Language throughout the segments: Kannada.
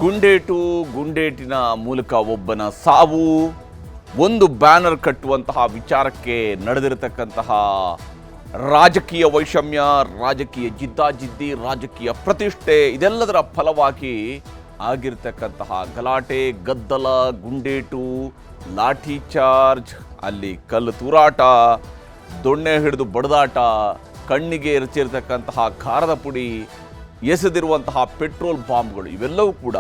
ಗುಂಡೇಟಿನ ಮೂಲಕ ಒಬ್ಬನ ಸಾವು, ಒಂದು ಬ್ಯಾನರ್ ಕಟ್ಟುವಂತಹ ವಿಚಾರಕ್ಕೆ ನಡೆದಿರತಕ್ಕಂತಹ ರಾಜಕೀಯ ವೈಷಮ್ಯ, ರಾಜಕೀಯ ಜಿದ್ದಾಜಿದ್ದಿ, ರಾಜಕೀಯ ಪ್ರತಿಷ್ಠೆ, ಇದೆಲ್ಲದರ ಫಲವಾಗಿ ಆಗಿರ್ತಕ್ಕಂತಹ ಗಲಾಟೆ, ಗದ್ದಲ, ಗುಂಡೇಟು, ಲಾಠಿ ಚಾರ್ಜ್, ಅಲ್ಲಿ ಕಲ್ಲು ತೂರಾಟ, ದೊಣ್ಣೆ ಹಿಡಿದು ಬಡದಾಟ, ಕಣ್ಣಿಗೆ ಎರಚಿರ್ತಕ್ಕಂತಹ ಖಾರದ ಪುಡಿ, ಎಸೆದಿರುವಂತಹ ಪೆಟ್ರೋಲ್ ಬಾಂಬ್ಗಳು, ಇವೆಲ್ಲವೂ ಕೂಡ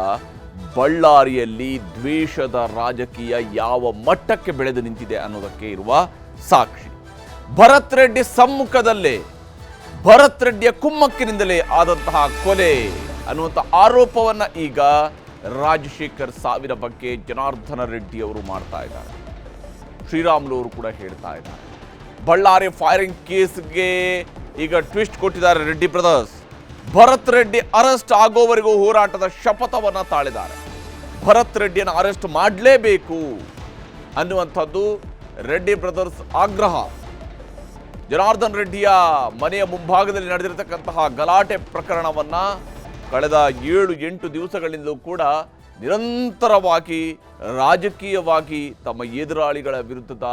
ಬಳ್ಳಾರಿಯಲ್ಲಿ ದ್ವೇಷದ ರಾಜಕೀಯ ಯಾವ ಮಟ್ಟಕ್ಕೆ ಬೆಳೆದು ನಿಂತಿದೆ ಅನ್ನೋದಕ್ಕೆ ಇರುವ ಸಾಕ್ಷಿ. ಭರತ್ ರೆಡ್ಡಿ ಸಮ್ಮುಖದಲ್ಲೇ, ಭರತ್ ರೆಡ್ಡಿಯ ಕುಮ್ಮಕ್ಕಿನಿಂದಲೇ ಆದಂತಹ ಕೊಲೆ ಅನ್ನುವಂಥ ಆರೋಪವನ್ನ ಈಗ ರಾಜಶೇಖರ್ ಸಾವಿನ ಬಗ್ಗೆ ಜನಾರ್ದನ ರೆಡ್ಡಿ ಅವರು ಮಾಡ್ತಾ ಇದ್ದಾರೆ. ಶ್ರೀರಾಮುಲು ಅವರು ಕೂಡ ಹೇಳ್ತಾ ಇದ್ದಾರೆ. ಬಳ್ಳಾರಿ ಫೈರಿಂಗ್ ಕೇಸ್ಗೆ ಈಗ ಟ್ವಿಸ್ಟ್ ಕೊಟ್ಟಿದ್ದಾರೆ ರೆಡ್ಡಿ ಬ್ರದರ್ಸ್. ಭರತ್ ರೆಡ್ಡಿ ಅರೆಸ್ಟ್ ಆಗೋವರೆಗೂ ಹೋರಾಟದ ಶಪಥವನ್ನ ತಾಳಿದ್ದಾರೆ. ಭರತ್ ರೆಡ್ಡಿಯನ್ನು ಅರೆಸ್ಟ್ ಮಾಡಲೇಬೇಕು ಅನ್ನುವಂಥದ್ದು ರೆಡ್ಡಿ ಬ್ರದರ್ಸ್ ಆಗ್ರಹ. ಜನಾರ್ದನ್ ರೆಡ್ಡಿಯ ಮನೆಯ ಮುಂಭಾಗದಲ್ಲಿ ನಡೆದಿರತಕ್ಕಂತಹ ಗಲಾಟೆ ಪ್ರಕರಣವನ್ನ ಕಳೆದ 7-8 ದಿವಸಗಳಿಂದಲೂ ಕೂಡ ನಿರಂತರವಾಗಿ ರಾಜಕೀಯವಾಗಿ ತಮ್ಮ ಎದುರಾಳಿಗಳ ವಿರುದ್ಧದ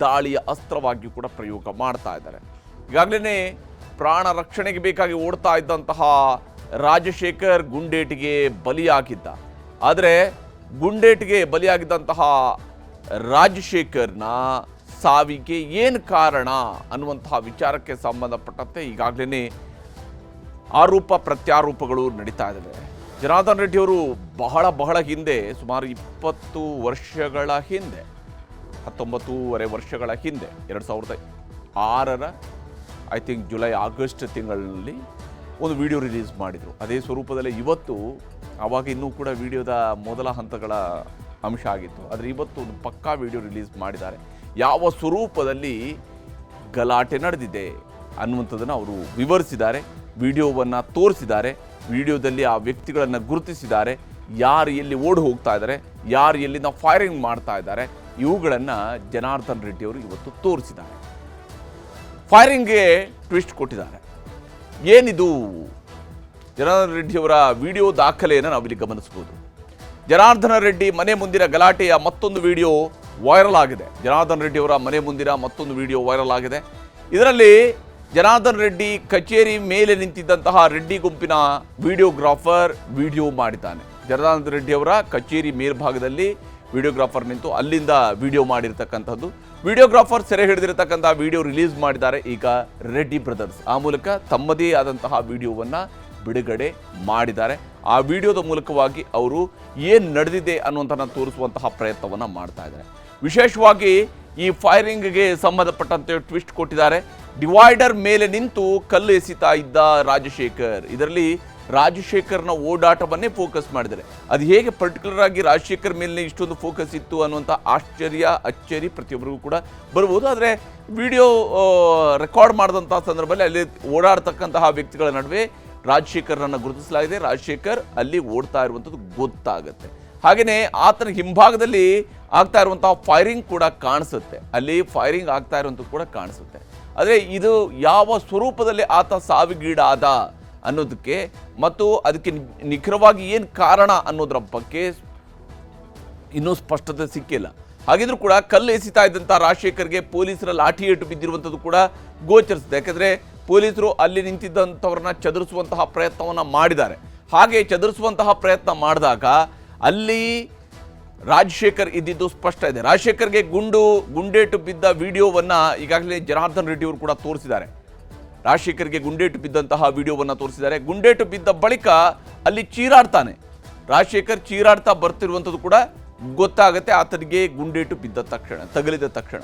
ದಾಳಿಯ ಅಸ್ತ್ರವಾಗಿ ಕೂಡ ಪ್ರಯೋಗ ಮಾಡ್ತಾ ಇದ್ದಾರೆ. ಈಗಾಗಲೇ ಪ್ರಾಣ ರಕ್ಷಣೆಗೆ ಬೇಕಾಗಿ ಓಡ್ತಾ ಇದ್ದಂತಹ ರಾಜಶೇಖರ್ ಗುಂಡೇಟಿಗೆ ಬಲಿಯಾಗಿದ್ದ. ಆದರೆ ಗುಂಡೇಟಿಗೆ ಬಲಿಯಾಗಿದ್ದಂತಹ ರಾಜಶೇಖರ್ನ ಸಾವಿಗೆ ಏನು ಕಾರಣ ಅನ್ನುವಂತಹ ವಿಚಾರಕ್ಕೆ ಸಂಬಂಧಪಟ್ಟಂತೆ ಈಗಾಗಲೇ ಆರೋಪ ಪ್ರತ್ಯಾರೋಪಗಳು ನಡೀತಾ ಇದ್ದಾವೆ. ಜನಾರ್ದನ್ ರೆಡ್ಡಿ ಅವರು ಬಹಳ ಹಿಂದೆ, ಸುಮಾರು 20 ವರ್ಷಗಳ ಹಿಂದೆ, 19 ವರ್ಷಗಳ ಹಿಂದೆ, 2006 ಐ ಥಿಂಕ್ ಜುಲೈ ಆಗಸ್ಟ್ ತಿಂಗಳಲ್ಲಿ ಒಂದು ವಿಡಿಯೋ ರಿಲೀಸ್ ಮಾಡಿದರು. ಅದೇ ಸ್ವರೂಪದಲ್ಲಿ ಇವತ್ತು, ಆವಾಗ ಇನ್ನೂ ಕೂಡ ವಿಡಿಯೋದ ಮೊದಲ ಹಂತಗಳ ಅಂಶ ಆಗಿತ್ತು, ಆದರೆ ಇವತ್ತು ಒಂದು ಪಕ್ಕಾ ವಿಡಿಯೋ ರಿಲೀಸ್ ಮಾಡಿದ್ದಾರೆ. ಯಾವ ಸ್ವರೂಪದಲ್ಲಿ ಗಲಾಟೆ ನಡೆದಿದೆ ಅನ್ನುವಂಥದ್ದನ್ನು ಅವರು ವಿವರಿಸಿದ್ದಾರೆ, ವಿಡಿಯೋವನ್ನು ತೋರಿಸಿದ್ದಾರೆ, ವಿಡಿಯೋದಲ್ಲಿ ಆ ವ್ಯಕ್ತಿಗಳನ್ನು ಗುರುತಿಸಿದ್ದಾರೆ, ಯಾರು ಎಲ್ಲಿ ಓಡಿ ಹೋಗ್ತಾ ಇದ್ದಾರೆ, ಯಾರು ಎಲ್ಲಿಂದ ಫೈರಿಂಗ್ ಮಾಡ್ತಾ ಇದ್ದಾರೆ, ಇವುಗಳನ್ನು ಜನಾರ್ದನ್ ರೆಡ್ಡಿ ಅವರು ಇವತ್ತು ತೋರಿಸಿದ್ದಾರೆ. ಫೈರಿಂಗ್ಗೆ ಟ್ವಿಸ್ಟ್ ಕೊಟ್ಟಿದ್ದಾರೆ. ಏನಿದು? ಜನಾರ್ದನ್ ರೆಡ್ಡಿಯವರ ವಿಡಿಯೋ ದಾಖಲೆಯನ್ನು ನಾವಿಲ್ಲಿ ಗಮನಿಸಬಹುದು. ಜನಾರ್ದನ ರೆಡ್ಡಿ ಮನೆ ಮುಂದಿನ ಗಲಾಟೆಯ ಮತ್ತೊಂದು ವಿಡಿಯೋ ವೈರಲ್ ಆಗಿದೆ. ಜನಾರ್ದನ್ ರೆಡ್ಡಿಯವರ ಮನೆ ಮುಂದಿನ ಮತ್ತೊಂದು ವಿಡಿಯೋ ವೈರಲ್ ಆಗಿದೆ. ಇದರಲ್ಲಿ ಜನಾರ್ದನ್ ರೆಡ್ಡಿ ಕಚೇರಿ ಮೇಲೆ ನಿಂತಿದ್ದಂತಹ ರೆಡ್ಡಿ ಗುಂಪಿನ ವಿಡಿಯೋಗ್ರಾಫರ್ ವಿಡಿಯೋ ಮಾಡಿದ್ದಾನೆ. ಜನಾರ್ದನ್ ರೆಡ್ಡಿಯವರ ಕಚೇರಿ ಮೇಲ್ಭಾಗದಲ್ಲಿ ವಿಡಿಯೋಗ್ರಾಫರ್ ನಿಂತು ಅಲ್ಲಿಂದ ವಿಡಿಯೋ ಮಾಡಿರ್ತಕ್ಕಂಥದ್ದು. ವಿಡಿಯೋಗ್ರಾಫರ್ ಸೆರೆ ಹಿಡಿದಿರತಕ್ಕಂತಹ ವಿಡಿಯೋ ರಿಲೀಸ್ ಮಾಡಿದ್ದಾರೆ ಈಗ ರೆಡ್ಡಿ ಬ್ರದರ್ಸ್. ಆ ಮೂಲಕ ತಮ್ಮದೇ ಆದಂತಹ ವಿಡಿಯೋವನ್ನು ಬಿಡುಗಡೆ ಮಾಡಿದ್ದಾರೆ. ಆ ವಿಡಿಯೋದ ಮೂಲಕವಾಗಿ ಅವರು ಏನು ನಡೆದಿದೆ ಅನ್ನುವಂಥನ್ನು ತೋರಿಸುವಂತಹ ಪ್ರಯತ್ನವನ್ನು ಮಾಡ್ತಾ ಇದ್ದಾರೆ. ವಿಶೇಷವಾಗಿ ಈ ಫೈರಿಂಗ್ಗೆ ಸಂಬಂಧಪಟ್ಟಂತೆ ಟ್ವಿಸ್ಟ್ ಕೊಟ್ಟಿದ್ದಾರೆ. ಡಿವೈಡರ್ ಮೇಲೆ ನಿಂತು ಕಲ್ಲು ಎಸಿತಾ ಇದ್ದ ರಾಜಶೇಖರ್, ಇದರಲ್ಲಿ ರಾಜಶೇಖರ್ನ ಓಡಾಟವನ್ನೇ ಫೋಕಸ್ ಮಾಡಿದ್ದಾರೆ. ಅದು ಹೇಗೆ ಪರ್ಟಿಕ್ಯುಲರ್ ಆಗಿ ರಾಜಶೇಖರ್ ಮೇಲೆ ಇಷ್ಟೊಂದು ಫೋಕಸ್ ಇತ್ತು ಅನ್ನುವಂಥ ಅಚ್ಚರಿ ಪ್ರತಿಯೊಬ್ಬರಿಗೂ ಕೂಡ ಬರ್ಬೋದು. ಆದರೆ ವಿಡಿಯೋ ರೆಕಾರ್ಡ್ ಮಾಡಿದಂಥ ಸಂದರ್ಭದಲ್ಲಿ ಅಲ್ಲಿ ಓಡಾಡ್ತಕ್ಕಂತಹ ವ್ಯಕ್ತಿಗಳ ನಡುವೆ ರಾಜಶೇಖರ್ನನ್ನು ಗುರುತಿಸಲಾಗಿದೆ. ರಾಜಶೇಖರ್ ಅಲ್ಲಿ ಓಡ್ತಾ ಇರುವಂಥದ್ದು ಗೊತ್ತಾಗುತ್ತೆ. ಹಾಗೆಯೇ ಆತನ ಹಿಂಭಾಗದಲ್ಲಿ ಆಗ್ತಾ ಇರುವಂತಹ ಫೈರಿಂಗ್ ಕೂಡ ಕಾಣಿಸುತ್ತೆ, ಅಲ್ಲಿ ಫೈರಿಂಗ್ ಆಗ್ತಾ ಇರುವಂಥದ್ದು ಕೂಡ ಕಾಣಿಸುತ್ತೆ. ಆದರೆ ಇದು ಯಾವ ಸ್ವರೂಪದಲ್ಲಿ ಆತ ಸಾವಿಗೀಡಾದ ಅನ್ನೋದಕ್ಕೆ ಮತ್ತು ಅದಕ್ಕೆ ನಿಖರವಾಗಿ ಏನು ಕಾರಣ ಅನ್ನೋದರ ಬಗ್ಗೆ ಇನ್ನೂ ಸ್ಪಷ್ಟತೆ ಸಿಕ್ಕಿಲ್ಲ. ಹಾಗಿದ್ರೂ ಕೂಡ ಕಲ್ಲು ಎಸಿತಾ ಇದ್ದಂಥ ರಾಜಶೇಖರ್ಗೆ ಪೊಲೀಸರ ಲಾಠಿ ಏಟು ಬಿದ್ದಿರುವಂಥದ್ದು ಕೂಡ ಗೋಚರಿಸಿದೆ. ಯಾಕೆಂದರೆ ಪೊಲೀಸರು ಅಲ್ಲಿ ನಿಂತಿದ್ದಂಥವ್ರನ್ನ ಚದುರಿಸುವಂತಹ ಪ್ರಯತ್ನವನ್ನು ಮಾಡಿದ್ದಾರೆ. ಹಾಗೆ ಚದುರಿಸುವಂತಹ ಪ್ರಯತ್ನ ಮಾಡಿದಾಗ ಅಲ್ಲಿ ರಾಜಶೇಖರ್ ಇದ್ದಿದ್ದು ಸ್ಪಷ್ಟ ಇದೆ. ರಾಜಶೇಖರ್ಗೆ ಗುಂಡೇಟು ಬಿದ್ದ ವಿಡಿಯೋವನ್ನು ಈಗಾಗಲೇ ಜನಾರ್ದನ್ ರೆಡ್ಡಿ ಅವರು ಕೂಡ ತೋರಿಸಿದ್ದಾರೆ. ರಾಜಶೇಖರ್ಗೆ ಗುಂಡೇಟು ಬಿದ್ದಂತಹ ವಿಡಿಯೋವನ್ನು ತೋರಿಸಿದ್ದಾರೆ. ಗುಂಡೇಟು ಬಿದ್ದ ಬಳಿಕ ಅಲ್ಲಿ ಚೀರಾಡ್ತಾನೆ ರಾಜಶೇಖರ್, ಚೀರಾಡ್ತಾ ಬರ್ತಿರುವಂಥದ್ದು ಕೂಡ ಗೊತ್ತಾಗುತ್ತೆ. ಆತನಿಗೆ ಗುಂಡೇಟು ಬಿದ್ದ ತಕ್ಷಣ, ತಗುಲಿದ ತಕ್ಷಣ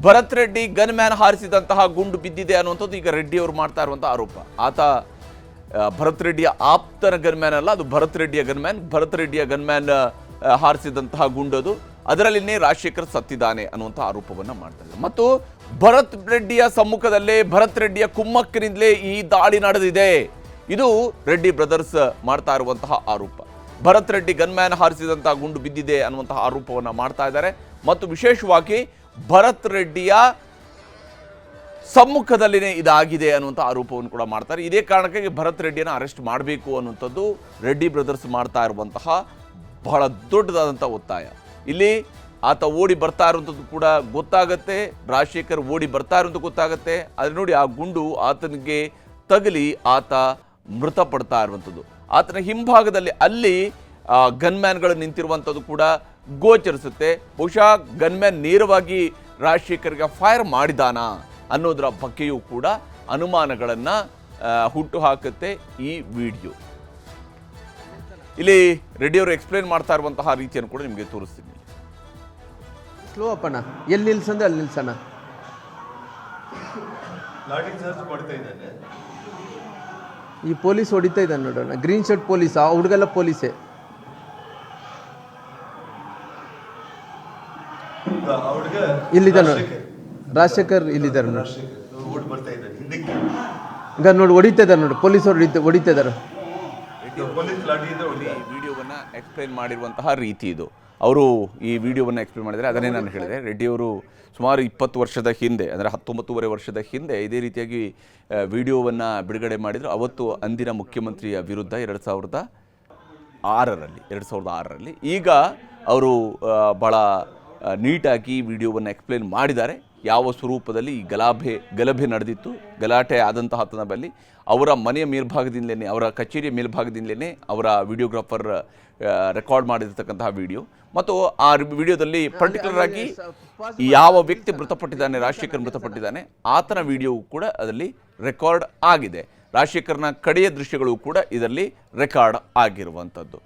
ಭರತ್ ರೆಡ್ಡಿ ಗನ್ ಮ್ಯಾನ್ ಹಾರಿಸಿದಂತಹ ಗುಂಡು ಬಿದ್ದಿದೆ ಅನ್ನುವಂಥದ್ದು ಈಗ ರೆಡ್ಡಿ ಅವರು ಮಾಡ್ತಾ ಇರುವಂತಹ ಆರೋಪ. ಆತ ಭರತ್ ರೆಡ್ಡಿಯ ಆಪ್ತರ ಗನ್ ಮ್ಯಾನ್ ಅಲ್ಲ, ಅದು ಭರತ್ ರೆಡ್ಡಿಯ ಗನ್ ಮ್ಯಾನ್. ಭರತ್ ರೆಡ್ಡಿಯ ಗನ್ ಮ್ಯಾನ್ ಹಾರಿಸಿದಂತಹ ಗುಂಡದು, ಅದರಲ್ಲಿನೇ ರಾಜಶೇಖರ್ ಸತ್ತಿದ್ದಾನೆ ಅನ್ನುವಂಥ ಆರೋಪವನ್ನು ಮಾಡ್ತಾ ಇದ್ದಾರೆ. ಮತ್ತು ಭರತ್ ರೆಡ್ಡಿಯ ಸಮ್ಮುಖದಲ್ಲೇ, ಭರತ್ ರೆಡ್ಡಿಯ ಕುಮ್ಮಕ್ಕಿನಿಂದಲೇ ಈ ದಾಳಿ ನಡೆದಿದೆ. ಇದು ರೆಡ್ಡಿ ಬ್ರದರ್ಸ್ ಮಾಡ್ತಾ ಇರುವಂತಹ ಆರೋಪ. ಭರತ್ ರೆಡ್ಡಿ ಗನ್ಮ್ಯಾನ್ ಹಾರಿಸಿದಂತಹ ಗುಂಡು ಬಿದ್ದಿದೆ ಅನ್ನುವಂತಹ ಆರೋಪವನ್ನು ಮಾಡ್ತಾ ಇದ್ದಾರೆ. ಮತ್ತು ವಿಶೇಷವಾಗಿ ಭರತ್ ರೆಡ್ಡಿಯ ಸಮ್ಮುಖದಲ್ಲಿನೇ ಇದಾಗಿದೆ ಅನ್ನುವಂಥ ಆರೋಪವನ್ನು ಕೂಡ ಮಾಡ್ತಾರೆ. ಇದೇ ಕಾರಣಕ್ಕಾಗಿ ಭರತ್ ರೆಡ್ಡಿಯನ್ನು ಅರೆಸ್ಟ್ ಮಾಡಬೇಕು ಅನ್ನುವಂಥದ್ದು ರೆಡ್ಡಿ ಬ್ರದರ್ಸ್ ಮಾಡ್ತಾ ಇರುವಂತಹ ಬಹಳ ದೊಡ್ಡದಾದಂಥ ಒತ್ತಾಯ. ಇಲ್ಲಿ ಆತ ಓಡಿ ಬರ್ತಾ ಇರುವಂಥದ್ದು ಕೂಡ ಗೊತ್ತಾಗತ್ತೆ, ರಾಜಶೇಖರ್ ಓಡಿ ಬರ್ತಾ ಇರುವಂಥ ಗೊತ್ತಾಗತ್ತೆ. ಆದರೆ ನೋಡಿ, ಆ ಗುಂಡು ಆತನಿಗೆ ತಗಲಿ ಆತ ಮೃತಪಡ್ತಾ ಇರುವಂಥದ್ದು. ಆತನ ಹಿಂಭಾಗದಲ್ಲಿ ಅಲ್ಲಿ ಗನ್ಮ್ಯಾನ್ಗಳು ನಿಂತಿರುವಂಥದ್ದು ಕೂಡ ಗೋಚರಿಸುತ್ತೆ. ಬಹುಶಃ ಗನ್ಮ್ಯಾನ್ ನೇರವಾಗಿ ರಾಜಶೇಖರ್ಗೆ ಫೈರ್ ಮಾಡಿದಾನ ಅನ್ನೋದರ ಬಗ್ಗೆಯೂ ಕೂಡ ಅನುಮಾನಗಳನ್ನು ಹುಟ್ಟು ಹಾಕುತ್ತೆ ಈ ವಿಡಿಯೋ. ಇಲ್ಲಿ ರೆಡ್ಡಿಯವರು ಎಕ್ಸ್ಪ್ಲೇನ್ ಮಾಡ್ತಾ ಇರುವಂತಹ ರೀತಿಯನ್ನು ಕೂಡ ನಿಮಗೆ ತೋರಿಸ್ತೀನಿ. ಸ್ಲೋ ಅಪ್ಪಣ್ಣ, ಎಲ್ಲಿ ನಿಲ್ಸಂದ್ರೆ ಅಲ್ಲಿ ನಿಲ್ಸಣ್ಣ. ಈ ಪೊಲೀಸ್ ಹೊಡಿತಾ ಇದ್ದಾನೆ ನೋಡೋಣ, ಗ್ರೀನ್ ಶರ್ಟ್ ಪೊಲೀಸ್, ಆ ಹುಡುಗೆಲ್ಲ ಪೊಲೀಸೇ. ಇಲ್ಲಿದ್ದಾನೆ ರಾಜಶೇಖರ್, ಇಲ್ಲಿದ್ದಾರೆ ನೋಡಿ. ಈಗ ನೋಡಿ ಹೊಡಿತಾ ಇದ್ದಾರೆ ನೋಡಿ, ಪೊಲೀಸರು ಹೊಡಿತಾ ಇದ್ದಾರೆ. ವಿಡಿಯೋವನ್ನ ಎಕ್ಸ್ಪ್ಲೈನ್ ಮಾಡಿರುವಂತಹ ರೀತಿ ಇದು. ಅವರು ಈ ವಿಡಿಯೋವನ್ನು ಎಕ್ಸ್ಪ್ಲೇನ್ ಮಾಡಿದರೆ ಅದನ್ನೇ ನಾನು ಹೇಳಿದೆ. ರೆಡ್ಡಿಯವರು ಸುಮಾರು 20 ವರ್ಷದ ಹಿಂದೆ, ಅಂದರೆ 19.5 ವರ್ಷದ ಹಿಂದೆ ಇದೇ ರೀತಿಯಾಗಿ ವಿಡಿಯೋವನ್ನು ಬಿಡುಗಡೆ ಮಾಡಿದರು. ಅವತ್ತು ಅಂದಿನ ಮುಖ್ಯಮಂತ್ರಿಯ ವಿರುದ್ಧ 2006ರಲ್ಲಿ. ಈಗ ಅವರು ಭಾಳ ನೀಟಾಗಿ ವಿಡಿಯೋವನ್ನು ಎಕ್ಸ್ಪ್ಲೇನ್ ಮಾಡಿದ್ದಾರೆ. ಯಾವ ಸ್ವರೂಪದಲ್ಲಿ ಈ ಗಲಭೆ ನಡೆದಿತ್ತು, ಗಲಾಟೆ ಆದಂತಹ ಸಂದರ್ಭದಲ್ಲಿ ಅವರ ಮನೆಯ ಮೇಲ್ಭಾಗದಿಂದಲೇ, ಅವರ ಕಚೇರಿಯ ಮೇಲ್ಭಾಗದಿಂದಲೇ ಅವರ ವಿಡಿಯೋಗ್ರಾಫರ್ ರೆಕಾರ್ಡ್ ಮಾಡಿರ್ತಕ್ಕಂತಹ ವಿಡಿಯೋ. ಮತ್ತು ಆ ವಿಡಿಯೋದಲ್ಲಿ ಪರ್ಟಿಕ್ಯುಲರ್ ಆಗಿ ಯಾವ ವ್ಯಕ್ತಿ ಮೃತಪಟ್ಟಿದ್ದಾನೆ, ರಾಜಶೇಖರ್ ಮೃತಪಟ್ಟಿದ್ದಾನೆ, ಆತನ ವಿಡಿಯೋ ಕೂಡ ಅದರಲ್ಲಿ ರೆಕಾರ್ಡ್ ಆಗಿದೆ. ರಾಜಶೇಖರ್ನ ಕಡೆಯ ದೃಶ್ಯಗಳು ಕೂಡ ಇದರಲ್ಲಿ ರೆಕಾರ್ಡ್ ಆಗಿರುವಂಥದ್ದು.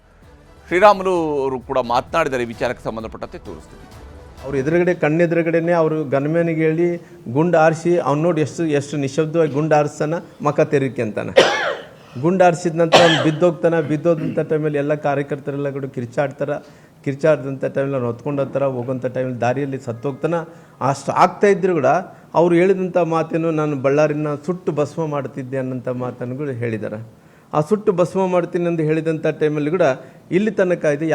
ಶ್ರೀರಾಮುಲು ಅವರು ಕೂಡ ಮಾತನಾಡಿದರೆ ವಿಚಾರಕ್ಕೆ ಸಂಬಂಧಪಟ್ಟಂತೆ ತೋರಿಸ್ತೀನಿ. ಅವ್ರ ಎದುರುಗಡೆ, ಕಣ್ಣೆದುರುಗಡೆನೆ ಅವರು ಗನ್ಮ್ಯಾನಿಗೆ ಹೇಳಿ ಗುಂಡು ಆರಿಸಿ, ಅವ್ನು ನೋಡಿ ಎಷ್ಟು ನಿಶಬ್ದವಾಗಿ ಗುಂಡು ಆರಿಸ್ತಾನೆ, ಮಕ ತೆರಿಕೆ ಅಂತಾನೆ. ಗುಂಡು ಆರಿಸಿದ ನಂತರ ಅವ್ನು ಬಿದ್ದೋದಂಥ ಟೈಮಲ್ಲಿ ಎಲ್ಲ ಕಾರ್ಯಕರ್ತರೆಲ್ಲ ಕೂಡ ಕಿರ್ಚಾಡ್ದಂಥ ಟೈಮಲ್ಲಿ ಅವ್ನು ಹೊತ್ಕೊಂಡು ಹೋಗ್ತಾರೆ. ಹೋಗೋಂಥ ಟೈಮಲ್ಲಿ ದಾರಿಯಲ್ಲಿ ಸತ್ತೋಗ್ತಾನೆ. ಅಷ್ಟು ಆಗ್ತಾ ಇದ್ರು ಕೂಡ ಅವ್ರು ಹೇಳಿದಂಥ ಮಾತೇನು, ನಾನು ಬಳ್ಳಾರಿನ ಸುಟ್ಟು ಭಸ್ಮ ಮಾಡ್ತಿದ್ದೆ ಅನ್ನೋಂಥ ಮಾತನ್ನು ಕೂಡ ಹೇಳಿದ್ದಾರೆ. ಆ ಸುಟ್ಟು ಭಸ್ಮ ಮಾಡ್ತೀನಿ ಅಂತ ಹೇಳಿದಂಥ ಟೈಮಲ್ಲಿ ಕೂಡ ಇಲ್ಲಿ ತನಕ ಇದು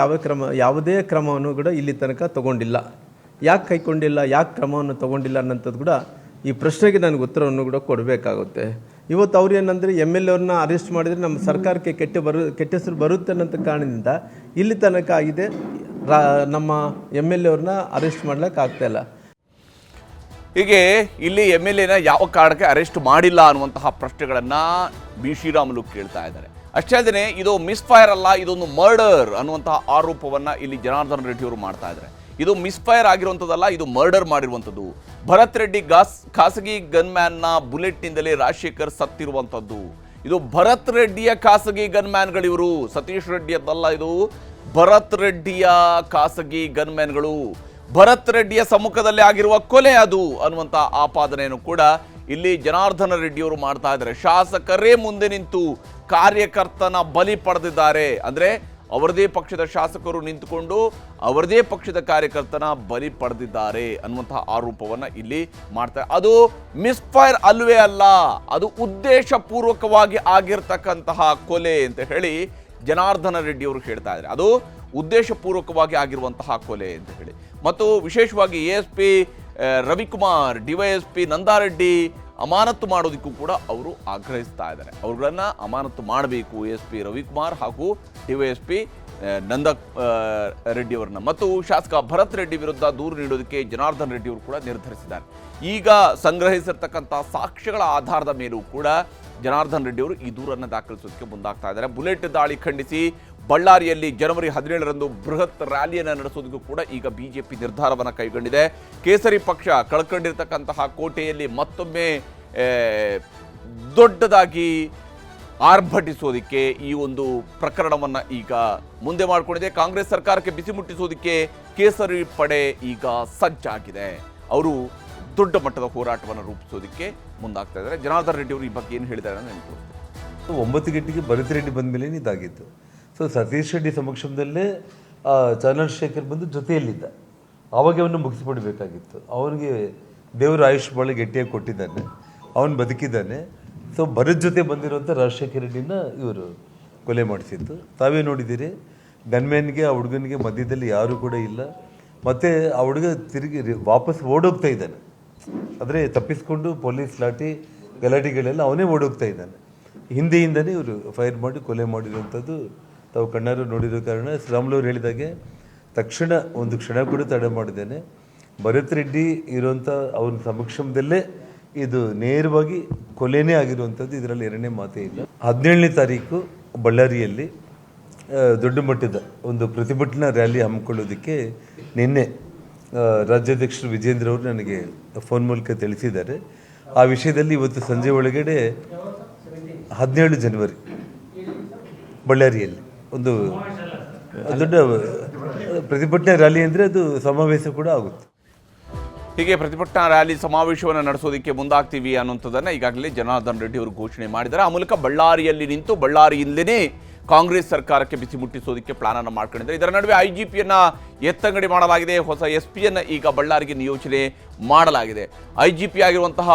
ಯಾವುದೇ ಕ್ರಮವನ್ನು ಕೂಡ ಇಲ್ಲಿ ತನಕ ತೊಗೊಂಡಿಲ್ಲ. ಯಾಕೆ ಕೈಗೊಂಡಿಲ್ಲ, ಯಾಕೆ ಕ್ರಮವನ್ನು ತೊಗೊಂಡಿಲ್ಲ ಅನ್ನೋಂಥದ್ದು ಕೂಡ ಈ ಪ್ರಶ್ನೆಗೆ ನನಗೆ ಉತ್ತರವನ್ನು ಕೂಡ ಕೊಡಬೇಕಾಗುತ್ತೆ. ಇವತ್ತು ಅವ್ರು ಏನಂದರೆ MLA ಅವ್ರನ್ನ ಅರೆಸ್ಟ್ ಮಾಡಿದರೆ ನಮ್ಮ ಸರ್ಕಾರಕ್ಕೆ ಕೆಟ್ಟ ಹೆಸರು ಬರುತ್ತೆ ಅನ್ನೋಂಥ ಕಾರಣದಿಂದ ಇಲ್ಲಿ ತನಕ ಆಗಿದೆ. ನಮ್ಮ MLA ಅವ್ರನ್ನ ಅರೆಸ್ಟ್ ಮಾಡ್ಲಿಕ್ಕೆ ಆಗ್ತಾಯಿಲ್ಲ. ಹೀಗೆ ಇಲ್ಲಿ MLAನ ಯಾವ ಕಾರಣಕ್ಕೆ ಅರೆಸ್ಟ್ ಮಾಡಿಲ್ಲ ಅನ್ನುವಂತಹ ಪ್ರಶ್ನೆಗಳನ್ನು ಬಿ ಶ್ರೀರಾಮುಲು ಕೇಳ್ತಾ ಇದ್ದಾರೆ. ಅಷ್ಟೇ ಅಲ್ಲದೆ ಇದು ಮಿಸ್ಫೈರ್ ಅಲ್ಲ, ಇದೊಂದು ಮರ್ಡರ್ ಅನ್ನುವಂತಹ ಆರೋಪವನ್ನು ಇಲ್ಲಿ ಜನಾರ್ದನ್ ರೆಡ್ಡಿ ಅವರು ಮಾಡ್ತಾ ಇದ್ದಾರೆ. ಇದು ಮಿಸ್ಫೈರ್ ಆಗಿರುವಂಥದ್ದಲ್ಲ, ಇದು ಮರ್ಡರ್ ಮಾಡಿರುವಂಥದ್ದು. ಭರತ್ ರೆಡ್ಡಿ ಖಾಸಗಿ ಗನ್ಮ್ಯಾನ್ನ ಬುಲೆಟ್ನಿಂದಲೇ ರಾಜಶೇಖರ್ ಸತ್ತಿರುವಂಥದ್ದು. ಇದು ಭರತ್ ರೆಡ್ಡಿಯ ಖಾಸಗಿ ಗನ್ಮ್ಯಾನ್ಗಳಿವರು, ಸತೀಶ್ ರೆಡ್ಡಿಯದ್ದಲ್ಲ. ಇದು ಭರತ್ ರೆಡ್ಡಿಯ ಖಾಸಗಿ ಗನ್ಮ್ಯಾನ್ಗಳು, ಭರತ್ ರೆಡ್ಡಿಯ ಸಮ್ಮುಖದಲ್ಲಿ ಆಗಿರುವ ಕೊಲೆ ಅದು ಅನ್ನುವಂಥ ಆಪಾದನೆಯನ್ನು ಕೂಡ ಇಲ್ಲಿ ಜನಾರ್ದನ ರೆಡ್ಡಿಯವರು ಮಾಡ್ತಾ ಇದ್ದಾರೆ. ಶಾಸಕರೇ ಮುಂದೆ ನಿಂತು ಕಾರ್ಯಕರ್ತನ ಬಲಿ ಪಡೆದಿದ್ದಾರೆ, ಅಂದರೆ ಅವರದೇ ಪಕ್ಷದ ಶಾಸಕರು ನಿಂತುಕೊಂಡು ಅವರದೇ ಪಕ್ಷದ ಕಾರ್ಯಕರ್ತನ ಬಲಿ ಪಡೆದಿದ್ದಾರೆ ಅನ್ನುವಂತಹ ಆರೋಪವನ್ನು ಇಲ್ಲಿ ಮಾಡ್ತಾರೆ. ಅದು ಮಿಸ್ಫೈರ್ ಅಲ್ವೇ ಅಲ್ಲ, ಅದು ಉದ್ದೇಶಪೂರ್ವಕವಾಗಿ ಆಗಿರ್ತಕ್ಕಂತಹ ಕೊಲೆ ಅಂತ ಹೇಳಿ ಜನಾರ್ದನ ರೆಡ್ಡಿಯವರು ಹೇಳ್ತಾ ಇದ್ದಾರೆ. ಅದು ಉದ್ದೇಶಪೂರ್ವಕವಾಗಿ ಆಗಿರುವಂತಹ ಕೊಲೆ ಅಂತ ಹೇಳಿ. ಮತ್ತು ವಿಶೇಷವಾಗಿ ASP ರವಿಕುಮಾರ್, DYSP ನಂದಾರೆಡ್ಡಿ ಅಮಾನತು ಮಾಡೋದಕ್ಕೂ ಕೂಡ ಅವರು ಆಗ್ರಹಿಸ್ತಾ ಇದ್ದಾರೆ. ಅವ್ರುಗಳನ್ನು ಅಮಾನತು ಮಾಡಬೇಕು, ASP ರವಿಕುಮಾರ್ ಹಾಗೂ DYSP ನಂದ ರೆಡ್ಡಿಯವರನ್ನ. ಮತ್ತು ಶಾಸಕ ಭರತ್ ರೆಡ್ಡಿ ವಿರುದ್ಧ ದೂರು ನೀಡೋದಕ್ಕೆ ಜನಾರ್ದನ್ ರೆಡ್ಡಿ ಅವರು ಕೂಡ ನಿರ್ಧರಿಸಿದ್ದಾರೆ. ಈಗ ಸಂಗ್ರಹಿಸಿರ್ತಕ್ಕಂಥ ಸಾಕ್ಷ್ಯಗಳ ಆಧಾರದ ಮೇಲೂ ಕೂಡ ಜನಾರ್ದನ್ ರೆಡ್ಡಿ ಅವರು ಈ ದೂರನ್ನು ದಾಖಲಿಸೋದಕ್ಕೆ ಮುಂದಾಗ್ತಾ ಇದ್ದಾರೆ. ಬುಲೆಟ್ ದಾಳಿ ಖಂಡಿಸಿ ಬಳ್ಳಾರಿಯಲ್ಲಿ ಜನವರಿ 17ರಂದು ಬೃಹತ್ ರ್ಯಾಲಿಯನ್ನು ನಡೆಸೋದಕ್ಕೂ ಕೂಡ ಈಗ BJP ನಿರ್ಧಾರವನ್ನು ಕೈಗೊಂಡಿದೆ. ಕೇಸರಿ ಪಕ್ಷ ಕಳ್ಕೊಂಡಿರ್ತಕ್ಕಂತಹ ಕೋಟೆಯಲ್ಲಿ ಮತ್ತೊಮ್ಮೆ ದೊಡ್ಡದಾಗಿ ಆರ್ಭಟಿಸೋದಕ್ಕೆ ಈ ಒಂದು ಪ್ರಕರಣವನ್ನು ಈಗ ಮುಂದೆ ಮಾಡಿಕೊಂಡಿದೆ. ಕಾಂಗ್ರೆಸ್ ಸರ್ಕಾರಕ್ಕೆ ಬಿಸಿ ಮುಟ್ಟಿಸೋದಕ್ಕೆ ಕೇಸರಿ ಪಡೆ ಈಗ ಸಜ್ಜಾಗಿದೆ. ಅವರು ದೊಡ್ಡ ಮಟ್ಟದ ಹೋರಾಟವನ್ನು ರೂಪಿಸೋದಕ್ಕೆ ಮುಂದಾಗ್ತಾ ಇದ್ದಾರೆ. ಜನಾರ್ದನ್ ರೆಡ್ಡಿ ಅವರು ಈ ಬಗ್ಗೆ ಏನು ಹೇಳಿದ್ದಾರೆ ಅಂತ ನೆನಪು. 9 ಗಂಟೆಗೆ ಭರತ್ ರೆಡ್ಡಿ ಬಂದ ಮೇಲೆ ಇದಾಗಿತ್ತು. ಸೊ ಸತೀಶ್ ರೆಡ್ಡಿ ಸಮಕ್ಷಮದಲ್ಲೇ ಚಂದ್ರಶೇಖರ್ ಬಂದು ಜೊತೆಯಲ್ಲಿದ್ದ. ಆವಾಗ ಅವನು ಮುಗಿಸ್ಬಿಡಬೇಕಾಗಿತ್ತು. ಅವನಿಗೆ ದೇವರು ಆಯುಷ್ ಭಾಳ ಗಟ್ಟಿಯಾಗಿ ಕೊಟ್ಟಿದ್ದಾನೆ, ಅವನು ಬದುಕಿದ್ದಾನೆ. ಸೊ ಭರತ್ ಜೊತೆ ಬಂದಿರುವಂಥ ರಾಜಶೇಖರ್ ರೆಡ್ಡಿನ ಇವರು ಕೊಲೆ ಮಾಡಿಸಿದ್ದು ತಾವೇ ನೋಡಿದ್ದೀರಿ. ಗನ್ಮ್ಯಾನ್ಗೆ ಆ ಹುಡುಗನಿಗೆ ಮಧ್ಯದಲ್ಲಿ ಯಾರೂ ಕೂಡ ಇಲ್ಲ. ಮತ್ತು ಆ ಹುಡುಗ ತಿರುಗಿ ವಾಪಸ್ ಓಡೋಗ್ತಾ ಇದ್ದಾನೆ. ಆದರೆ ತಪ್ಪಿಸ್ಕೊಂಡು ಪೊಲೀಸ್ ಲಾಠಿ ಗಲಾಟೆಗಳೆಲ್ಲ ಅವನೇ ಓಡೋಗ್ತಾ ಇದ್ದಾನೆ. ಹಿಂದೆಯಿಂದನೇ ಇವರು ಫೈರ್ ಮಾಡಿ ಕೊಲೆ ಮಾಡಿರುವಂಥದ್ದು ತಾವು ಕಣ್ಣಾರು ನೋಡಿರೋ ಕಾರಣ ಶ್ರೀರಾಮುಲು ಹೇಳಿದಾಗೆ ತಕ್ಷಣ ಒಂದು ಕ್ಷಣ ಕೂಡ ತಡೆ ಮಾಡಿದ್ದೇನೆ. ಭರತ್ ರೆಡ್ಡಿ ಇರುವಂಥ ಅವನ ಸಮಕ್ಷಮದಲ್ಲೇ ಇದು ನೇರವಾಗಿ ಕೊಲೆನೇ ಆಗಿರುವಂಥದ್ದು, ಇದರಲ್ಲಿ ಎರಡನೇ ಮಾತೇ ಇಲ್ಲ. 17ನೇ ತಾರೀಕು ಬಳ್ಳಾರಿಯಲ್ಲಿ ದೊಡ್ಡ ಮಟ್ಟದ ಒಂದು ಪ್ರತಿಭಟನಾ ರ್ಯಾಲಿ ಹಮ್ಮಿಕೊಳ್ಳೋದಕ್ಕೆ ನಿನ್ನೆ ರಾಜ್ಯಾಧ್ಯಕ್ಷರು ವಿಜೇಂದ್ರ ಅವರು ನನಗೆ ಫೋನ್ ಮೂಲಕ ತಿಳಿಸಿದ್ದಾರೆ. ಆ ವಿಷಯದಲ್ಲಿ ಇವತ್ತು ಸಂಜೆ ಒಳಗಡೆ 17 ಜನವರಿ ಬಳ್ಳಾರಿಯಲ್ಲಿ ಒಂದು ದೊಡ್ಡ ಪ್ರತಿಭಟನಾ ರ್ಯಾಲಿ ಅಂದರೆ ಅದು ಸಮಾವೇಶ ಕೂಡ ಆಗುತ್ತೆ. ಹೀಗೆ ಪ್ರತಿಭಟನಾ ರ್ಯಾಲಿ ಸಮಾವೇಶವನ್ನು ನಡೆಸೋದಕ್ಕೆ ಮುಂದಾಗ್ತೀವಿ ಅನ್ನುವಂಥದ್ದನ್ನು ಈಗಾಗಲೇ ಜನಾರ್ದನ್ ರೆಡ್ಡಿ ಅವರು ಘೋಷಣೆ ಮಾಡಿದ್ದಾರೆ. ಆ ಮೂಲಕ ಬಳ್ಳಾರಿಯಲ್ಲಿ ನಿಂತು ಬಳ್ಳಾರಿಯಿಂದಲೇ ಕಾಂಗ್ರೆಸ್ ಸರ್ಕಾರಕ್ಕೆ ಬಿಸಿ ಮುಟ್ಟಿಸೋದಕ್ಕೆ ಪ್ಲಾನ್ ಅನ್ನು ಮಾಡ್ಕೊಂಡಿದ್ದಾರೆ. ಇದರ ನಡುವೆ IGPಯನ್ನ ಎತ್ತಂಗಡಿ ಮಾಡಲಾಗಿದೆ. ಹೊಸ SP ಈಗ ಬಳ್ಳಾರಿಗೆ ನಿಯೋಜನೆ ಮಾಡಲಾಗಿದೆ. IGP ಆಗಿರುವಂತಹ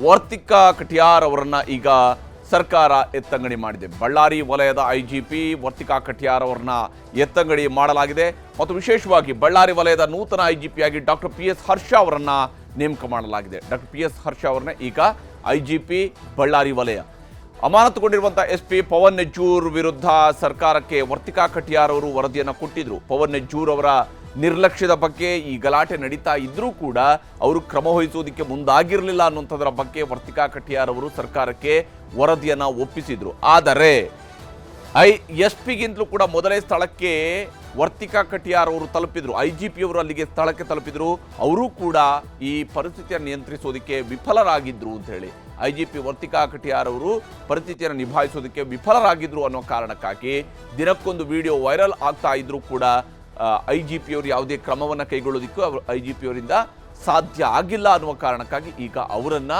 ವರ್ತಿಕಾ ಕಟಿಯಾರ್ ಅವರನ್ನ ಈಗ ಸರ್ಕಾರ ಎತ್ತಂಗಡಿ ಮಾಡಿದೆ. ಬಳ್ಳಾರಿ ವಲಯದ IGP ವರ್ತಿಕಾ ಕಟಿಯಾರ್ ಅವರನ್ನ ಎತ್ತಂಗಡಿ ಮಾಡಲಾಗಿದೆ. ಮತ್ತು ವಿಶೇಷವಾಗಿ ಬಳ್ಳಾರಿ ವಲಯದ ನೂತನ IGP ಆಗಿ ಡಾಕ್ಟರ್ PS ಹರ್ಷ ಅವರನ್ನ ನೇಮಕ ಮಾಡಲಾಗಿದೆ. ಡಾಕ್ಟರ್ PS ಹರ್ಷ ಅವರನ್ನ ಈಗ IGP ಬಳ್ಳಾರಿ ವಲಯ. ಅಮಾನತುಗೊಂಡಿರುವಂತಹ SP ಪವನ್ ನೆಜ್ಜೂರ್ ವಿರುದ್ಧ ಸರ್ಕಾರಕ್ಕೆ ವರ್ತಿಕಾ ಕಟಿಯಾರ್ ಅವರು ವರದಿಯನ್ನು ಕೊಟ್ಟಿದ್ರು. ಪವನ್ ನೆಜ್ಜೂರ್ ಅವರ ನಿರ್ಲಕ್ಷ್ಯದ ಬಗ್ಗೆ ಈ ಗಲಾಟೆ ನಡೀತಾ ಇದ್ರೂ ಕೂಡ ಅವರು ಕ್ರಮ ವಹಿಸುವುದಕ್ಕೆ ಮುಂದಾಗಿರಲಿಲ್ಲ ಅನ್ನುವಂಥದ್ರ ಬಗ್ಗೆ ವರ್ತಿಕಾ ಕಟಿಯಾರ್ ಅವರು ಸರ್ಕಾರಕ್ಕೆ ವರದಿಯನ್ನು ಒಪ್ಪಿಸಿದ್ರು. ಆದರೆ SP ಕೂಡ ಮೊದಲೇ ಸ್ಥಳಕ್ಕೆ ವರ್ತಿಕಾ ಕಟಿಯಾರ್ ಅವರು ತಲುಪಿದ್ರು. IGP ಅವರು ಅಲ್ಲಿಗೆ ಸ್ಥಳಕ್ಕೆ ತಲುಪಿದ್ರು. ಅವರು ಕೂಡ ಈ ಪರಿಸ್ಥಿತಿಯನ್ನು ನಿಯಂತ್ರಿಸೋದಕ್ಕೆ ವಿಫಲರಾಗಿದ್ರು ಅಂತ ಹೇಳಿ IGP ವರ್ತಿಕಾ ಕಟಿಯಾರ್ ಅವರು ಪರಿಸ್ಥಿತಿಯನ್ನು ನಿಭಾಯಿಸೋದಕ್ಕೆ ವಿಫಲರಾಗಿದ್ರು ಅನ್ನೋ ಕಾರಣಕ್ಕಾಗಿ ದಿನಕ್ಕೊಂದು ವಿಡಿಯೋ ವೈರಲ್ ಆಗ್ತಾ ಇದ್ರೂ ಕೂಡ IGP ಅವರು ಯಾವುದೇ ಕ್ರಮವನ್ನು ಕೈಗೊಳ್ಳೋದಕ್ಕೂ IGP ಅವರಿಂದ ಸಾಧ್ಯ ಆಗಿಲ್ಲ ಅನ್ನುವ ಕಾರಣಕ್ಕಾಗಿ ಈಗ ಅವರನ್ನ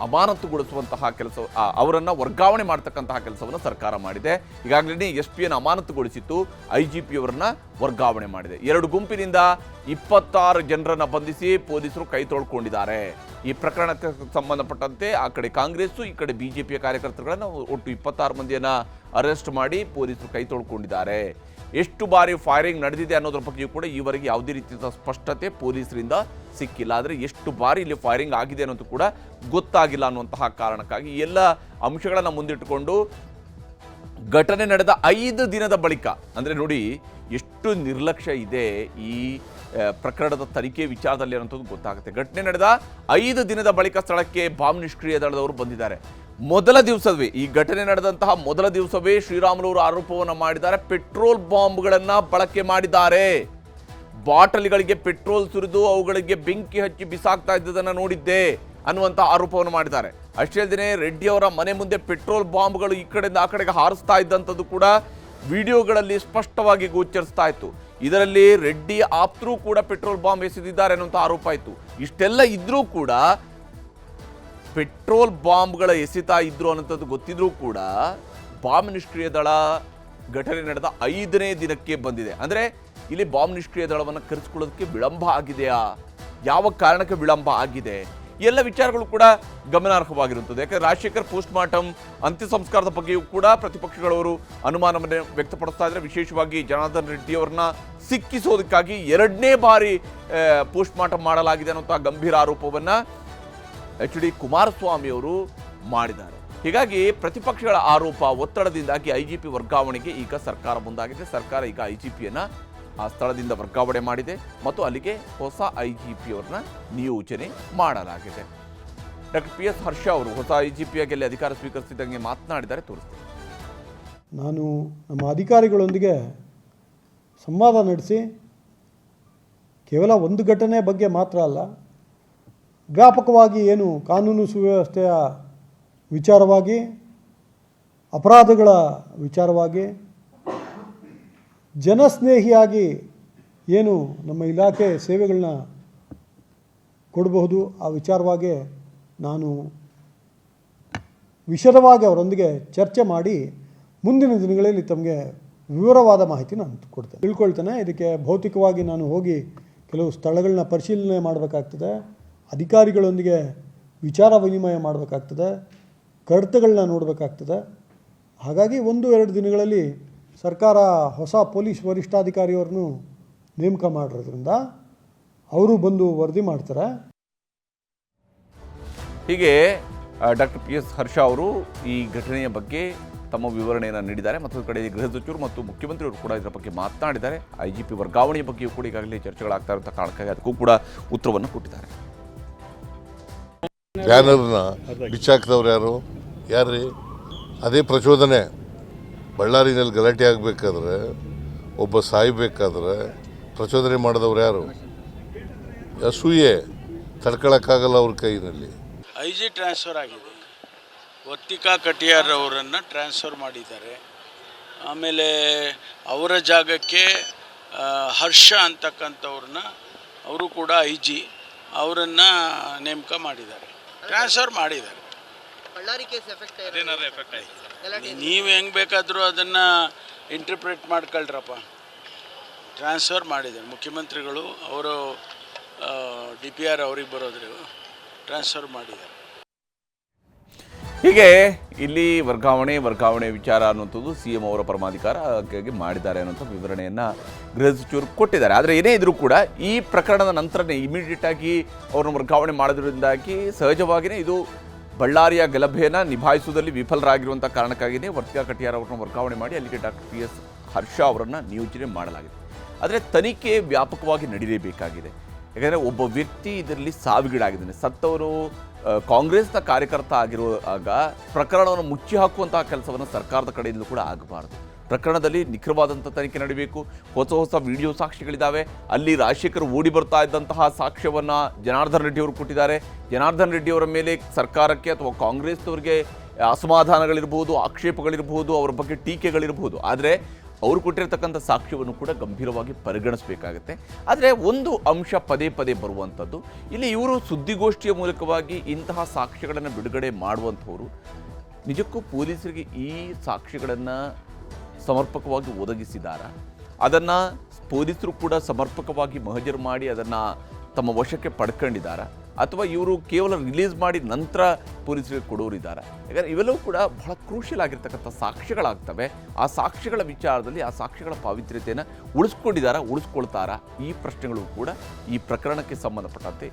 ಅಮಾನತುಗೊಳಿಸುವಂತಹ ಕೆಲಸ, ಅವರನ್ನು ವರ್ಗಾವಣೆ ಮಾಡ್ತಕ್ಕಂತಹ ಕೆಲಸವನ್ನು ಸರ್ಕಾರ ಮಾಡಿದೆ. ಈಗಾಗಲೇ SP ಅಮಾನತುಗೊಳಿಸಿತ್ತು, IGP ಅವರನ್ನ ವರ್ಗಾವಣೆ ಮಾಡಿದೆ. 2 ಗುಂಪಿನಿಂದ 26 ಜನರನ್ನು ಬಂಧಿಸಿ ಪೊಲೀಸರು ಕೈ ತೊಳ್ಕೊಂಡಿದ್ದಾರೆ. ಈ ಪ್ರಕರಣಕ್ಕೆ ಸಂಬಂಧಪಟ್ಟಂತೆ ಆ ಕಡೆ ಕಾಂಗ್ರೆಸ್ಸು, ಈ ಕಡೆ BJPಯ ಕಾರ್ಯಕರ್ತರುಗಳನ್ನು ಒಟ್ಟು 26 ಮಂದಿಯನ್ನು ಅರೆಸ್ಟ್ ಮಾಡಿ ಪೊಲೀಸರು ಕೈ ತೊಳ್ಕೊಂಡಿದ್ದಾರೆ. ಎಷ್ಟು ಬಾರಿ ಫೈರಿಂಗ್ ನಡೆದಿದೆ ಅನ್ನೋದ್ರ ಬಗ್ಗೆಯೂ ಕೂಡ ಈವರೆಗೆ ಯಾವುದೇ ರೀತಿಯ ಸ್ಪಷ್ಟತೆ ಪೊಲೀಸರಿಂದ ಸಿಕ್ಕಿಲ್ಲ. ಆದರೆ ಎಷ್ಟು ಬಾರಿ ಇಲ್ಲಿ ಫೈರಿಂಗ್ ಆಗಿದೆ ಅನ್ನೋದು ಕೂಡ ಗೊತ್ತಾಗಿಲ್ಲ ಅನ್ನುವಂತಹ ಕಾರಣಕ್ಕಾಗಿ ಎಲ್ಲ ಅಂಶಗಳನ್ನು ಮುಂದಿಟ್ಟುಕೊಂಡು ಘಟನೆ ನಡೆದ 5 ದಿನದ ಬಳಿಕ, ಅಂದರೆ ನೋಡಿ ಎಷ್ಟು ನಿರ್ಲಕ್ಷ್ಯ ಇದೆ ಈ ಪ್ರಕರಣದ ತನಿಖೆ ವಿಚಾರದಲ್ಲಿ ಅನ್ನೋದು ಗೊತ್ತಾಗುತ್ತೆ. ಘಟನೆ ನಡೆದ 5 ದಿನದ ಬಳಿಕ ಸ್ಥಳಕ್ಕೆ ಬಾಂಬ್ ನಿಷ್ಕ್ರಿಯ ದಳದವರು ಬಂದಿದ್ದಾರೆ. ಮೊದಲ ದಿವಸವೇ, ಈ ಘಟನೆ ನಡೆದಂತಹ ಮೊದಲ ದಿವಸವೇ ಶ್ರೀರಾಮುಲು ಅವರು ಆರೋಪವನ್ನು ಮಾಡಿದ್ದಾರೆ. ಪೆಟ್ರೋಲ್ ಬಾಂಬ್ಗಳನ್ನು ಬಳಕೆ ಮಾಡಿದ್ದಾರೆ. ಬಾಟಲಿಗಳಿಗೆ ಪೆಟ್ರೋಲ್ ಸುರಿದು ಅವುಗಳಿಗೆ ಬೆಂಕಿ ಹಚ್ಚಿ ಬಿಸಾಕ್ತಾ ಇದ್ದದನ್ನು ನೋಡಿದ್ದೆ ಅನ್ನುವಂಥ ಆರೋಪವನ್ನು ಮಾಡಿದ್ದಾರೆ. ಅಷ್ಟೇ ಅಲ್ಲದೆ ರೆಡ್ಡಿ ಅವರ ಮನೆ ಮುಂದೆ ಪೆಟ್ರೋಲ್ ಬಾಂಬ್ಗಳು ಈ ಕಡೆಯಿಂದ ಆ ಕಡೆಗೆ ಹಾರಿಸ್ತಾ ಇದ್ದಂಥದ್ದು ಕೂಡ ವಿಡಿಯೋಗಳಲ್ಲಿ ಸ್ಪಷ್ಟವಾಗಿ ಗೋಚರಿಸ್ತಾ ಇತ್ತು. ಇದರಲ್ಲಿ ರೆಡ್ಡಿ ಆಪ್ತರು ಕೂಡ ಪೆಟ್ರೋಲ್ ಬಾಂಬ್ ಎಸೆದಿದ್ದಾರೆ ಅನ್ನುವಂಥ ಆರೋಪ ಇತ್ತು. ಇಷ್ಟೆಲ್ಲ ಇದ್ರೂ ಕೂಡ ಪೆಟ್ರೋಲ್ ಬಾಂಬ್ಗಳ ಎಸೆತಾ ಇದ್ರು ಅನ್ನೋಂಥದ್ದು ಗೊತ್ತಿದ್ರೂ ಕೂಡ ಬಾಂಬ್ ನಿಷ್ಕ್ರಿಯ ದಳ ಘಟನೆ ನಡೆದ 5ನೇ ದಿನಕ್ಕೆ ಬಂದಿದೆ. ಅಂದರೆ ಇಲ್ಲಿ ಬಾಂಬ್ ನಿಷ್ಕ್ರಿಯ ದಳವನ್ನು ಕರೆಸಿಕೊಳ್ಳೋದಕ್ಕೆ ವಿಳಂಬ ಆಗಿದೆಯಾ, ಯಾವ ಕಾರಣಕ್ಕೆ ವಿಳಂಬ ಆಗಿದೆ, ಎಲ್ಲ ವಿಚಾರಗಳು ಕೂಡ ಗಮನಾರ್ಹವಾಗಿರುತ್ತದೆ. ಯಾಕಂದರೆ ರಾಜಶೇಖರ್ ಪೋಸ್ಟ್ ಮಾರ್ಟಮ್ ಅಂತ್ಯ ಸಂಸ್ಕಾರದ ಬಗ್ಗೆಯೂ ಕೂಡ ಪ್ರತಿಪಕ್ಷಗಳವರು ಅನುಮಾನವನ್ನು ವ್ಯಕ್ತಪಡಿಸ್ತಾ ಇದ್ದಾರೆ. ವಿಶೇಷವಾಗಿ ಜನಾರ್ದನ್ ರೆಡ್ಡಿ ಅವರನ್ನ ಸಿಕ್ಕಿಸೋದಕ್ಕಾಗಿ 2ನೇ ಬಾರಿ ಪೋಸ್ಟ್ ಮಾರ್ಟಮ್ ಮಾಡಲಾಗಿದೆ ಅನ್ನುವಂಥ ಗಂಭೀರ ಆರೋಪವನ್ನು HD ಕುಮಾರಸ್ವಾಮಿ ಅವರು ಮಾಡಿದ್ದಾರೆ. ಹೀಗಾಗಿ ಪ್ರತಿಪಕ್ಷಗಳ ಆರೋಪ ಒತ್ತಡದಿಂದಾಗಿ IGP ವರ್ಗಾವಣೆಗೆ ಈಗ ಸರ್ಕಾರ ಮುಂದಾಗಿದೆ. ಸರ್ಕಾರ ಈಗ IGPಯನ್ನು ಆ ಸ್ಥಳದಿಂದ ವರ್ಗಾವಣೆ ಮಾಡಿದೆ ಮತ್ತು ಅಲ್ಲಿಗೆ ಹೊಸ IGP ಅವರನ್ನ ನಿಯೋಜನೆ ಮಾಡಲಾಗಿದೆ. ಡಾಕ್ಟರ್ PS ಹರ್ಷ ಅವರು ಹೊಸ IGPಯಾಗಿ ಅಲ್ಲಿ ಅಧಿಕಾರ ಸ್ವೀಕರಿಸಿದಂಗೆ ಮಾತನಾಡಿದ್ದಾರೆ, ತೋರಿಸ್ತೀನಿ. ನಾನು ನಮ್ಮ ಅಧಿಕಾರಿಗಳೊಂದಿಗೆ ಸಂವಾದ ನಡೆಸಿ ಕೇವಲ ಒಂದು ಘಟನೆ ಬಗ್ಗೆ ಮಾತ್ರ ಅಲ್ಲ, ವ್ಯಾಪಕವಾಗಿ ಏನು ಕಾನೂನು ಸುವ್ಯವಸ್ಥೆಯ ವಿಚಾರವಾಗಿ, ಅಪರಾಧಗಳ ವಿಚಾರವಾಗಿ, ಜನಸ್ನೇಹಿಯಾಗಿ ಏನು ನಮ್ಮ ಇಲಾಖೆ ಸೇವೆಗಳನ್ನ ಕೊಡಬಹುದು ಆ ವಿಚಾರವಾಗಿ ನಾನು ವಿಶದವಾಗಿ ಅವರೊಂದಿಗೆ ಚರ್ಚೆ ಮಾಡಿ ಮುಂದಿನ ದಿನಗಳಲ್ಲಿ ತಮಗೆ ವಿವರವಾದ ಮಾಹಿತಿ ನಾನು ತಿಳ್ಕೊಳ್ತೇನೆ. ಇದಕ್ಕೆ ಭೌತಿಕವಾಗಿ ನಾನು ಹೋಗಿ ಕೆಲವು ಸ್ಥಳಗಳನ್ನ ಪರಿಶೀಲನೆ ಮಾಡಬೇಕಾಗ್ತದೆ, ಅಧಿಕಾರಿಗಳೊಂದಿಗೆ ವಿಚಾರ ವಿನಿಮಯ ಮಾಡಬೇಕಾಗ್ತದೆ, ಕಡತಗಳನ್ನ ನೋಡಬೇಕಾಗ್ತದೆ. ಹಾಗಾಗಿ 1-2 ದಿನಗಳಲ್ಲಿ ಸರ್ಕಾರ ಹೊಸ ಪೊಲೀಸ್ ವರಿಷ್ಠಾಧಿಕಾರಿಯವ್ರನ್ನೂ ನೇಮಕ ಮಾಡಿರೋದ್ರಿಂದ ಅವರು ಬಂದು ವರದಿ ಮಾಡ್ತಾರೆ. ಹೀಗೆ ಡಾಕ್ಟರ್ ಪಿ ಎಸ್ ಹರ್ಷ ಅವರು ಈ ಘಟನೆಯ ಬಗ್ಗೆ ತಮ್ಮ ವಿವರಣೆಯನ್ನು ನೀಡಿದ್ದಾರೆ. ಮತ್ತೊಂದು ಕಡೆ ಗೃಹ ಸಚಿವರು ಮತ್ತು ಮುಖ್ಯಮಂತ್ರಿಯವರು ಕೂಡ ಇದರ ಬಗ್ಗೆ ಮಾತನಾಡಿದ್ದಾರೆ. IGP ವರ್ಗಾವಣೆಯ ಬಗ್ಗೆಯೂ ಕೂಡ ಈಗಾಗಲೇ ಚರ್ಚೆಗಳಾಗ್ತಾ ಇರುವಂಥ ಕಾರಣಕ್ಕಾಗಿ ಅದಕ್ಕೂ ಕೂಡ ಉತ್ತರವನ್ನು ಕೊಟ್ಟಿದ್ದಾರೆ. ಬ್ಯಾನರ್ನ ಬಿಚ್ಚಾಕ್ದವ್ರು ಯಾರ್ರೀ? ಅದೇ ಪ್ರಚೋದನೆ. ಬಳ್ಳಾರಿನಲ್ಲಿ ಗಲಾಟೆ ಆಗಬೇಕಾದ್ರೆ, ಒಬ್ಬ ಸಾಯಬೇಕಾದ್ರೆ ಪ್ರಚೋದನೆ ಮಾಡಿದವ್ರು ಯಾರು? ಅಸೂಯೆ ತಡ್ಕೊಳಕ್ಕಾಗಲ್ಲ ಅವ್ರ ಕೈನಲ್ಲಿ. IG ಟ್ರಾನ್ಸ್ಫರ್ ಆಗಿದೆ. ವರ್ತಿಕಾ ಕಟಿಯಾರ್ ಅವರನ್ನು ಟ್ರಾನ್ಸ್ಫರ್ ಮಾಡಿದ್ದಾರೆ. ಆಮೇಲೆ ಅವರ ಜಾಗಕ್ಕೆ ಹರ್ಷ ಅಂತಕ್ಕಂಥವ್ರನ್ನ ಅವರು ಕೂಡ IG ಅವರನ್ನು ನೇಮಕ ಮಾಡಿದ್ದಾರೆ, ಟ್ರಾನ್ಸ್ಫರ್ ಮಾಡಿದ್ದಾರೆ. ನೀವು ಹೆಂಗೆ ಬೇಕಾದರೂ ಅದನ್ನು ಇಂಟರ್ಪ್ರಿಟ್ ಮಾಡ್ಕೊಳ್ರಪ್ಪ. ಟ್ರಾನ್ಸ್ಫರ್ ಮಾಡಿದ್ದಾರೆ ಮುಖ್ಯಮಂತ್ರಿಗಳು, ಅವರು DPR ಅವ್ರಿಗೆ ಬರೋದ್ರು ಟ್ರಾನ್ಸ್ಫರ್ ಮಾಡಿದ್ದಾರೆ. ಹೀಗೆ ಇಲ್ಲಿ ವರ್ಗಾವಣೆ ವಿಚಾರ ಅನ್ನುವಂಥದ್ದು CM ಅವರ ಪರಮಾಧಿಕಾರಕ್ಕಾಗಿ ಮಾಡಿದ್ದಾರೆ ಅನ್ನುವಂಥ ವಿವರಣೆಯನ್ನು ಗೃಹ ಸಚಿವರು ಕೊಟ್ಟಿದ್ದಾರೆ. ಆದರೆ ಏನೇ ಇದ್ರೂ ಕೂಡ ಈ ಪ್ರಕರಣದ ನಂತರನೇ ಇಮಿಡಿಯೇಟ್ ಆಗಿ ಅವ್ರನ್ನ ವರ್ಗಾವಣೆ ಮಾಡೋದ್ರಿಂದಾಗಿ ಸಹಜವಾಗಿಯೇ ಇದು ಬಳ್ಳಾರಿಯ ಗಲಭೆಯನ್ನು ನಿಭಾಯಿಸುವುದರಲ್ಲಿ ವಿಫಲರಾಗಿರುವಂಥ ಕಾರಣಕ್ಕಾಗಿಯೇ ವರ್ತಿಕಾ ಕಟಿಯಾರ್ ಅವರನ್ನು ವರ್ಗಾವಣೆ ಮಾಡಿ ಅಲ್ಲಿಗೆ ಡಾಕ್ಟರ್ PS ಹರ್ಷ ಅವರನ್ನು ನಿಯೋಜನೆ ಮಾಡಲಾಗಿದೆ. ಆದರೆ ತನಿಖೆ ವ್ಯಾಪಕವಾಗಿ ನಡೀಲೇಬೇಕಾಗಿದೆ. ಯಾಕಂದರೆ ಒಬ್ಬ ವ್ಯಕ್ತಿ ಇದರಲ್ಲಿ ಸಾವಿಗೀಡಾಗಿದ್ದಾನೆ. ಸತ್ತವರು ಕಾಂಗ್ರೆಸ್ನ ಕಾರ್ಯಕರ್ತ ಆಗಿರುವಾಗ ಪ್ರಕರಣವನ್ನು ಮುಚ್ಚಿ ಹಾಕುವಂತಹ ಕೆಲಸವನ್ನು ಸರ್ಕಾರದ ಕಡೆಯಿಂದಲೂ ಕೂಡ ಆಗಬಾರ್ದು. ಪ್ರಕರಣದಲ್ಲಿ ನಿಖರವಾದಂಥ ತನಿಖೆ ನಡೀಬೇಕು. ಹೊಸ ವಿಡಿಯೋ ಸಾಕ್ಷಿಗಳಿದ್ದಾವೆ. ಅಲ್ಲಿ ರಾಜಶೇಖರ್ ಓಡಿ ಬರ್ತಾ ಇದ್ದಂತಹ ಸಾಕ್ಷ್ಯವನ್ನು ಜನಾರ್ದನ್ ರೆಡ್ಡಿ ಅವರು ಕೊಟ್ಟಿದ್ದಾರೆ. ಜನಾರ್ದನ್ ರೆಡ್ಡಿ ಅವರ ಮೇಲೆ ಸರ್ಕಾರಕ್ಕೆ ಅಥವಾ ಕಾಂಗ್ರೆಸ್ನವರಿಗೆ ಅಸಮಾಧಾನಗಳಿರ್ಬೋದು, ಆಕ್ಷೇಪಗಳಿರ್ಬೋದು, ಅವರ ಬಗ್ಗೆ ಟೀಕೆಗಳಿರ್ಬೋದು. ಆದರೆ ಅವರು ಕೊಟ್ಟಿರ್ತಕ್ಕಂಥ ಸಾಕ್ಷ್ಯವನ್ನು ಕೂಡ ಗಂಭೀರವಾಗಿ ಪರಿಗಣಿಸಬೇಕಾಗತ್ತೆ. ಆದರೆ ಒಂದು ಅಂಶ ಪದೇ ಬರುವಂಥದ್ದು, ಇಲ್ಲಿ ಇವರು ಸುದ್ದಿಗೋಷ್ಠಿಯ ಮೂಲಕವಾಗಿ ಇಂತಹ ಸಾಕ್ಷ್ಯಗಳನ್ನು ಬಿಡುಗಡೆ ಮಾಡುವಂಥವರು ನಿಜಕ್ಕೂ ಪೊಲೀಸರಿಗೆ ಈ ಸಾಕ್ಷ್ಯಗಳನ್ನು ಸಮರ್ಪಕವಾಗಿ ಒದಗಿಸಿದಾರಾ? ಅದನ್ನು ಪೊಲೀಸರು ಕೂಡ ಸಮರ್ಪಕವಾಗಿ ಮಹಜರು ಮಾಡಿ ಅದನ್ನು ತಮ್ಮ ವಶಕ್ಕೆ ಪಡ್ಕೊಂಡಿದ್ದಾರಾ? ಅಥವಾ ಇವರು ಕೇವಲ ರಿಲೀಸ್ ಮಾಡಿ ನಂತರ ಪೊಲೀಸರಿಗೆ ಕೊಡೋರಿದ್ದಾರೆ? ಯಾಕಂದರೆ ಇವೆಲ್ಲವೂ ಕೂಡ ಬಹಳ ಕ್ರೂಷಿಯಲ್ ಆಗಿರ್ತಕ್ಕಂಥ ಸಾಕ್ಷ್ಯಗಳಾಗ್ತವೆ. ಆ ಸಾಕ್ಷ್ಯಗಳ ವಿಚಾರದಲ್ಲಿ ಆ ಸಾಕ್ಷ್ಯಗಳ ಪಾವಿತ್ರ್ಯತೆಯನ್ನು ಉಳಿಸ್ಕೊಳ್ತಾರಾ? ಈ ಪ್ರಶ್ನೆಗಳು ಕೂಡ ಈ ಪ್ರಕರಣಕ್ಕೆ ಸಂಬಂಧಪಟ್ಟಂತೆ